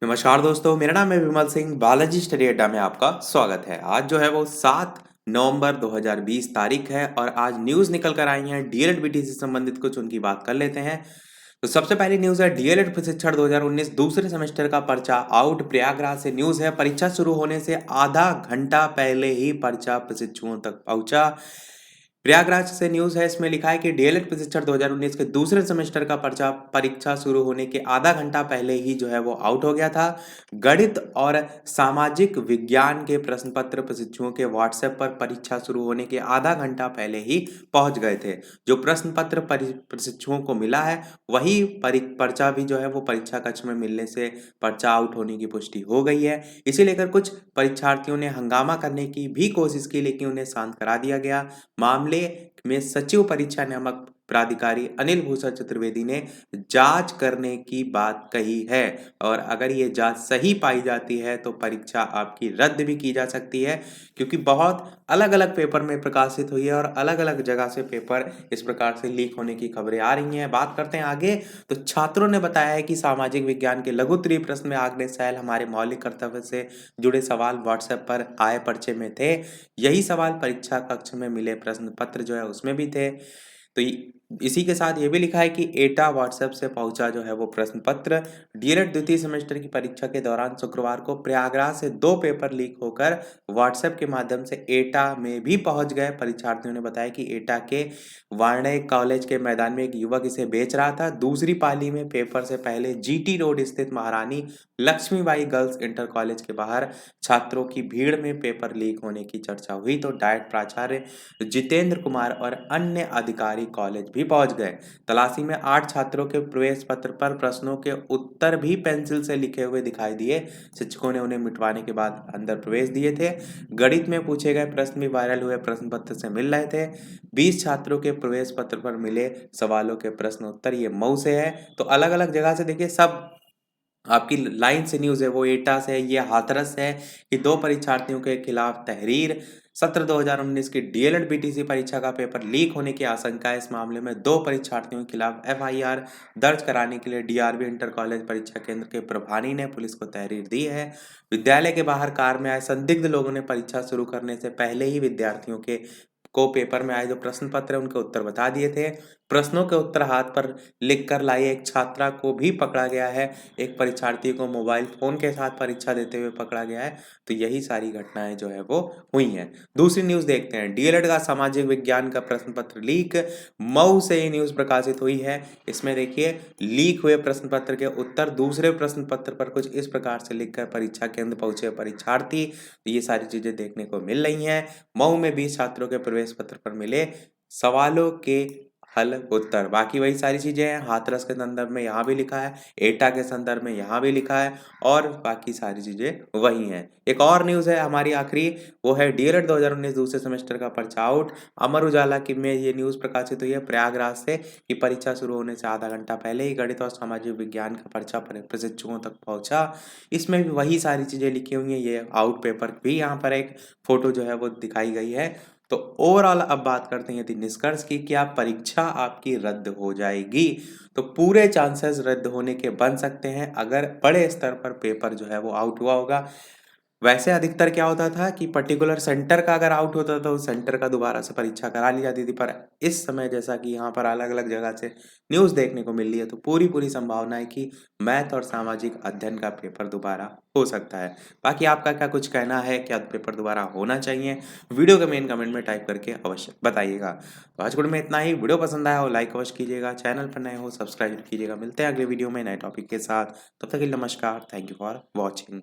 नमस्कार दोस्तों, मेरा नाम है विमल सिंह। बालाजी स्टडी अड्डा में आपका स्वागत है। आज जो है वो 7 नवंबर 2020 तारीख है और आज न्यूज़ निकल कर आई हैं डीएलएड बीटी से संबंधित कुछ उनकी बात कर लेते हैं। तो सबसे पहली न्यूज़ है डीएलएड प्रशिक्षण 2019 दूसरे सेमेस्टर का पर्चा आउट। प्रयागराज से न्यूज़ है, परीक्षा शुरू होने से आधा घंटा पहले ही पर्चा प्रशिक्षुओं तक पहुंचा। प्रयागराज से न्यूज़ है, इसमें लिखा है कि डीएलएड प्रशिक्षण 2019 के दूसरे सेमेस्टर का पर्चा परीक्षा शुरू होने के आधा घंटा पहले ही जो है वो आउट हो गया था। गणित और सामाजिक विज्ञान के प्रश्न पत्र प्रशिक्षुओं के व्हाट्सएप पर परीक्षा शुरू होने के आधा घंटा पहले ही पहुंच गए थे। जो प्रश्न पत्र प्रशिक्षुओं को मिला है वही पर्चा भी जो है वो परीक्षा कक्ष में मिलने से पर्चा आउट होने की पुष्टि हो गई है। इसे लेकर कुछ परीक्षार्थियों ने हंगामा करने की भी कोशिश की, लेकिन उन्हें शांत करा दिया गया। मामले में सचिव परीक्षा नियामक प्राधिकारी अनिल भूषण चतुर्वेदी ने जांच करने की बात कही है और अगर ये जांच सही पाई जाती है तो परीक्षा आपकी रद्द भी की जा सकती है, क्योंकि बहुत अलग-अलग पेपर में प्रकाशित हुई है और अलग-अलग जगह से पेपर इस प्रकार से लीक होने की खबरें आ रही हैं। बात करते हैं आगे, तो छात्रों ने बताया है कि सामाजिक विज्ञान के लघु उत्तरीय प्रश्न में आग्नेय सैल हमारे मौलिक कर्तव्य से जुड़े सवाल व्हाट्सएप पर आए पर्चे में थे। यही सवाल परीक्षा कक्ष में मिले प्रश्न पत्र जो है उसमें भी थे। तो इसी के साथ ये भी लिखा है कि एटा व्हाट्सएप से पहुंचा जो है वो प्रश्न पत्र। डीएलएड द्वितीय सेमेस्टर की परीक्षा के दौरान शुक्रवार को प्रयागराज से 2 पेपर लीक होकर व्हाट्सएप के माध्यम से एटा में भी पहुंच गए। परीक्षार्थियों ने बताया कि एटा के वारणय कॉलेज के मैदान में एक युवक इसे बेच रहा था। दूसरी पाली में पेपर से पहले जीटी रोड स्थित महारानी लक्ष्मीबाई गर्ल्स इंटर कॉलेज के बाहर छात्रों की भीड़ में पेपर लीक होने की चर्चा हुई तो डायट प्राचार्य जितेंद्र कुमार और अन्य अधिकारी कॉलेज भी पहुंच गए। तलाशी में 8 छात्रों के प्रवेश पत्र पर प्रश्नों के उत्तर भी पेंसिल से लिखे हुए दिखाई दिए। शिक्षकों ने उन्हें मिटवाने के बाद अंदर प्रवेश दिए थे। गणित में पूछे गए प्रश्न भी वायरल हुए प्रश्न पत्र से मिल रहे थे। 20 छात्रों के प्रवेश पत्र पर मिले सवालों के प्रश्न उत्तर ये मऊ से है। तो अलग अलग जगह से देखिए, सब आपकी लाइन से न्यूज़ है वो एटा से है, ये हाथरस है कि 2 परीक्षार्थियों के खिलाफ तहरीर। सत्र 2019 की डीएलएड बीटीसी परीक्षा का पेपर लीक होने की आशंका है। इस मामले में 2 परीक्षार्थियों के खिलाफ एफआईआर दर्ज कराने के लिए डीआरबी इंटर कॉलेज परीक्षा केंद्र के प्रभारी ने पुलिस को तहरीर दी है। विद्यालय के बाहर कार में आए संदिग्ध लोगों ने परीक्षा शुरू करने से पहले ही विद्यार्थियों के को पेपर में आए जो प्रश्न पत्र है उनके उत्तर बता दिए थे। प्रश्नों के उत्तर हाथ पर लिख कर लाई एक छात्रा को भी पकड़ा गया है। एक परीक्षार्थी को मोबाइल फोन के साथ परीक्षा देते हुए पकड़ा गया है। तो यही सारी घटनाएं जो है वो हुई हैं। दूसरी न्यूज़ देखते हैं, डीएलएड का सामाजिक विज्ञान का प्रश्न पत्र लीक। मऊ से ये न्यूज़ प्रकाशित हुई है। इसमें देखिए, लीक हुए प्रश्न पत्र के उत्तर दूसरे प्रश्न पत्र पर कुछ इस प्रकार से लिखकर परीक्षा केंद्र पहुंचे परीक्षार्थी। तो ये सारी चीजें देखने को मिल रही हैं। मऊ में 20 छात्रों के प्रवेश पत्र पर मिले सवालों के हल उत्तर। बाकी वही सारी चीजें हैं। हाथरस के संदर्भ में यहाँ भी लिखा है, एटा के संदर्भ में यहाँ भी लिखा है और बाकी सारी चीजें वही हैं। एक और न्यूज़ है हमारी आखिरी, वो है डीएलएड 2019 दूसरे सेमेस्टर का पर्चा आउट। अमर उजाला की में ये न्यूज़ प्रकाशित हुई है प्रयागराज से कि परीक्षा शुरू होने से आधा घंटा पहले ही गणित और सामाजिक विज्ञान का पर्चा प्रशिक्षकों तक पहुंचा। इसमें भी वही सारी चीजें लिखी हुई हैं। ये आउट पेपर भी यहाँ पर एक फोटो जो है वो दिखाई गई है। तो ओवरऑल अब बात करते हैं यदि निष्कर्ष की, क्या परीक्षा आपकी रद्द हो जाएगी? तो पूरे चांसेस रद्द होने के बन सकते हैं अगर बड़े स्तर पर पेपर जो है वो आउट हुआ होगा। वैसे अधिकतर क्या होता था कि पर्टिकुलर सेंटर का अगर आउट होता था तो उस सेंटर का दोबारा से परीक्षा करा ली जाती थी, पर इस समय जैसा कि यहाँ पर अलग अलग जगह से न्यूज़ देखने को मिल रही है तो पूरी पूरी संभावना है कि मैथ और सामाजिक अध्ययन का पेपर दोबारा हो सकता है। बाकी आपका क्या कुछ कहना है, क्या पेपर दोबारा होना चाहिए? वीडियो के मेन कमेंट में टाइप करके अवश्य बताइएगा। तो आज में इतना ही। वीडियो पसंद आया हो लाइक अवश्य कीजिएगा, चैनल पर नए हो सब्सक्राइब कीजिएगा। मिलते हैं अगले वीडियो में नए टॉपिक के साथ। तब तक के लिए नमस्कार। Thank you for watching.